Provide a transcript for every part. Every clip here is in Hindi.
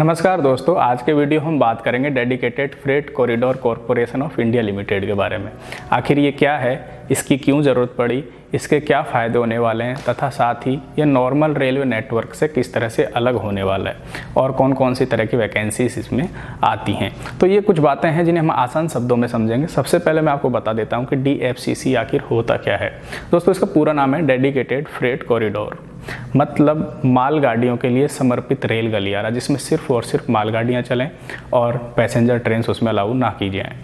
नमस्कार दोस्तों, आज के वीडियो हम बात करेंगे dedicated freight corridor corporation of India limited के बारे में। आखिर ये क्या है, इसकी क्यों ज़रूरत पड़ी, इसके क्या फ़ायदे होने वाले हैं तथा साथ ही ये नॉर्मल रेलवे नेटवर्क से किस तरह से अलग होने वाला है और कौन कौन सी तरह की वैकेंसीज इसमें आती हैं। तो ये कुछ बातें हैं जिन्हें हम आसान शब्दों में समझेंगे। सबसे पहले मैं आपको बता देता हूँ कि DFCC आखिर होता क्या है। दोस्तों, इसका पूरा नाम है डेडिकेटेड फ्रेट कॉरिडोर, मतलब मालगाड़ियों के लिए समर्पित रेल गलियारा, जिसमें सिर्फ और सिर्फ मालगाड़ियाँ चलें और पैसेंजर ट्रेन उसमें अलाउ ना की जाएँ।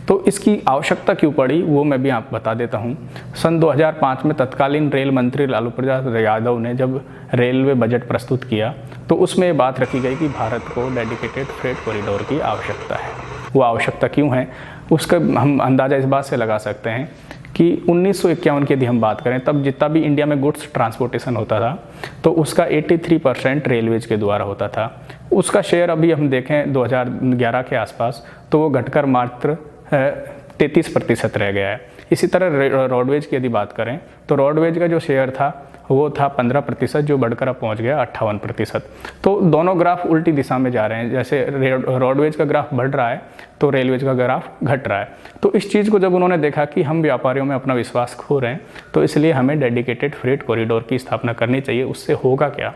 तो इसकी आवश्यकता क्यों पड़ी वो मैं भी आपको बता देता हूँ। सन 2005 में तत्कालीन रेल मंत्री लालू प्रसाद यादव ने जब रेलवे बजट प्रस्तुत किया तो उसमें ये बात रखी गई कि भारत को डेडिकेटेड फ्रेट कॉरिडोर की आवश्यकता है। वो आवश्यकता क्यों है उसका हम अंदाज़ा इस बात से लगा सकते हैं कि 1951 की यदि हम बात करें, तब जितना भी इंडिया में गुड्स ट्रांसपोर्टेशन होता था तो उसका 83% रेलवेज के द्वारा होता था। उसका शेयर अभी हम देखें 2011 के आसपास तो वो घटकर मात्र 33% रह गया है। इसी तरह रोडवेज की यदि बात करें तो रोडवेज का जो शेयर था वो था 15%, जो बढ़कर अब पहुंच गया 58%। तो दोनों ग्राफ उल्टी दिशा में जा रहे हैं। जैसे रोडवेज का ग्राफ बढ़ रहा है तो रेलवेज का ग्राफ घट रहा है। तो इस चीज़ को जब उन्होंने देखा कि हम व्यापारियों में अपना विश्वास खो रहे हैं तो इसलिए हमें डेडिकेटेड फ्रेट कॉरिडोर की स्थापना करनी चाहिए। उससे होगा क्या,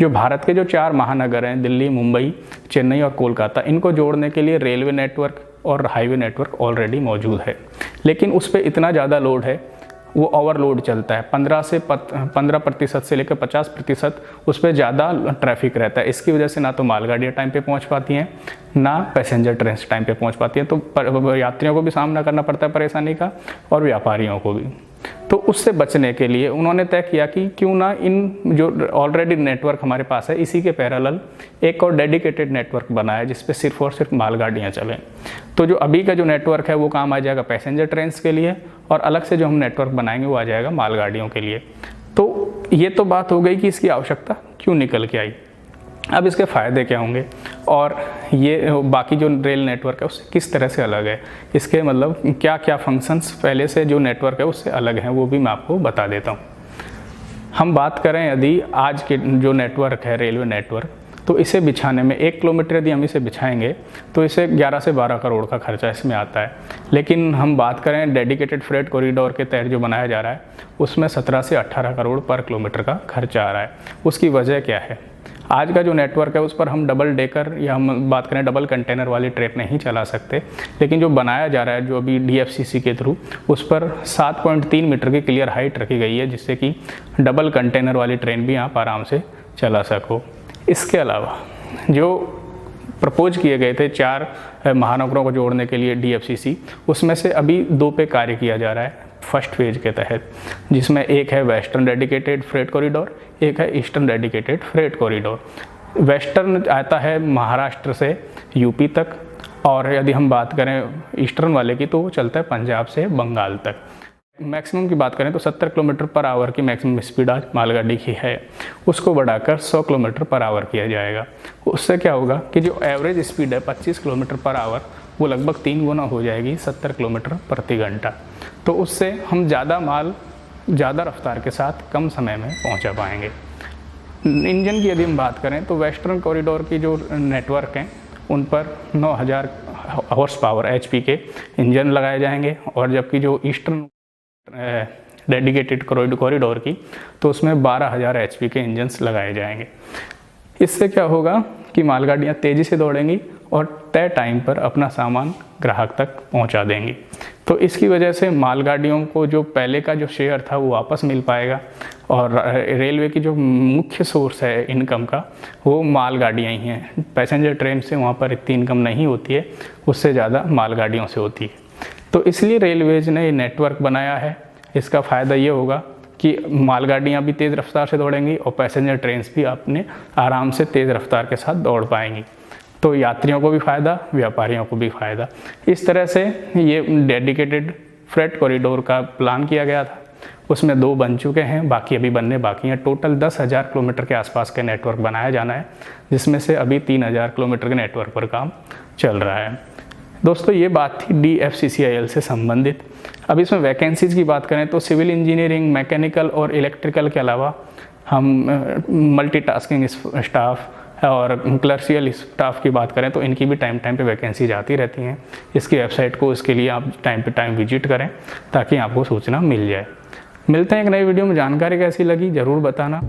जो भारत के जो 4 महानगर हैं, दिल्ली, मुंबई, चेन्नई और कोलकाता, इनको जोड़ने के लिए रेलवे नेटवर्क और हाईवे नेटवर्क ऑलरेडी मौजूद है, लेकिन उस पर इतना ज़्यादा लोड है, वो ओवरलोड चलता है। 15% से लेकर 50% उस पर ज़्यादा ट्रैफिक रहता है। इसकी वजह से ना तो मालगाड़ियाँ टाइम पे पहुंच पाती हैं, ना पैसेंजर ट्रेन टाइम पे पहुंच पाती हैं। तो यात्रियों को भी सामना करना पड़ता है परेशानी का और व्यापारियों को भी। तो उससे बचने के लिए उन्होंने तय किया कि क्यों ना इन जो ऑलरेडी नेटवर्क हमारे पास है इसी के पैरेलल एक और डेडिकेटेड नेटवर्क बनाया जिस पे सिर्फ और सिर्फ मालगाड़ियाँ चलें। तो जो अभी का जो नेटवर्क है वो काम आ जाएगा पैसेंजर ट्रेन्स के लिए और अलग से जो हम नेटवर्क बनाएंगे वो आ जाएगा मालगाड़ियों के लिए। तो ये तो बात हो गई कि इसकी आवश्यकता क्यों निकल के आई। अब इसके फ़ायदे क्या होंगे और ये बाकी जो रेल नेटवर्क है उससे किस तरह से अलग है, इसके मतलब क्या क्या फंक्शंस पहले से जो नेटवर्क है उससे अलग हैं, वो भी मैं आपको बता देता हूँ। हम बात करें यदि आज के जो नेटवर्क है रेलवे नेटवर्क, तो इसे बिछाने में 1 किलोमीटर यदि हम इसे बिछाएंगे तो इसे 11 से 12 करोड़ का खर्चा इसमें आता है। लेकिन हम बात करें डेडिकेटेड फ्रेट कॉरिडोर के तहत जो बनाया जा रहा है उसमें 17 से 18 करोड़ पर किलोमीटर का खर्चा आ रहा है। उसकी वजह क्या है, आज का जो नेटवर्क है उस पर हम डबल डेकर या हम बात करें डबल कंटेनर वाली ट्रेन नहीं चला सकते, लेकिन जो बनाया जा रहा है जो अभी DFCC के थ्रू उस पर 7.3 मीटर की क्लियर हाइट रखी गई है जिससे कि डबल कंटेनर वाली ट्रेन भी आप आराम से चला सको। इसके अलावा जो प्रपोज किए गए थे 4 महानगरों को जोड़ने के लिए DFCC, उसमें से अभी 2 पे कार्य किया जा रहा है फर्स्ट फेज के तहत, जिसमें एक है वेस्टर्न डेडिकेटेड फ्रेट कॉरिडोर, एक है eastern dedicated freight corridor. Western आता है महाराष्ट्र से UP तक और यदि हम बात करें ईस्टर्न वाले की तो वो चलता है पंजाब से बंगाल तक। मैक्सिमम की बात करें तो 70 किलोमीटर पर आवर की मैक्सिमम स्पीड आज मालगाड़ी की है, उसको बढ़ाकर 100 किलोमीटर पर आवर किया जाएगा। उससे क्या होगा कि जो एवरेज स्पीड है 25 किलोमीटर पर आवर वो लगभग 3 गुना हो जाएगी 70 किलोमीटर प्रति घंटा। तो उससे हम ज़्यादा माल ज़्यादा रफ्तार के साथ कम समय में पहुंचा पाएंगे। इंजन की यदि हम बात करें तो वेस्टर्न कॉरिडोर की जो नेटवर्क हैं उन पर 9000 हॉर्स पावर HP के इंजन लगाए जाएंगे और जबकि जो ईस्टर्न डेडिकेटेड कॉरिडोर की तो उसमें 12000 HP के इंजन्स लगाए जाएंगे। इससे क्या होगा कि मालगाड़ियाँ तेज़ी से दौड़ेंगी और तय टाइम पर अपना सामान ग्राहक तक पहुंचा देंगी। तो इसकी वजह से मालगाड़ियों को जो पहले का जो शेयर था वो वापस मिल पाएगा और रेलवे की जो मुख्य सोर्स है इनकम का वो मालगाड़ियाँ ही हैं। पैसेंजर ट्रेन से वहाँ पर इतनी इनकम नहीं होती है, उससे ज़्यादा मालगाड़ियों से होती है। तो इसलिए रेलवेज ने ये नेटवर्क बनाया है। इसका फ़ायदा ये होगा कि मालगाड़ियाँ भी तेज़ रफ्तार से दौड़ेंगी और पैसेंजर ट्रेन्स भी अपने आराम से तेज़ रफ्तार के साथ दौड़ पाएंगी। तो यात्रियों को भी फ़ायदा, व्यापारियों को भी फ़ायदा। इस तरह से ये डेडिकेटेड फ्रेट कॉरिडोर का प्लान किया गया था। उसमें 2 बन चुके हैं, बाकी अभी बनने बाकी हैं। टोटल 10,000 किलोमीटर के आसपास का नेटवर्क बनाया जाना है, जिसमें से अभी 3000 किलोमीटर के नेटवर्क पर काम चल रहा है। दोस्तों, ये बात थी DFCCIL से संबंधित। अब इसमें वैकेंसीज़ की बात करें तो सिविल इंजीनियरिंग, मैकेनिकल और इलेक्ट्रिकल के अलावा हम मल्टीटास्किंग स्टाफ, और क्लर्सियल स्टाफ की बात करें तो इनकी भी टाइम टाइम पे वैकेंसी जाती रहती हैं। इसकी वेबसाइट को इसके लिए आप टाइम पे टाइम विजिट करें ताकि आपको सूचना मिल जाए। मिलते हैं एक नई वीडियो में। जानकारी कैसी लगी ज़रूर बताना।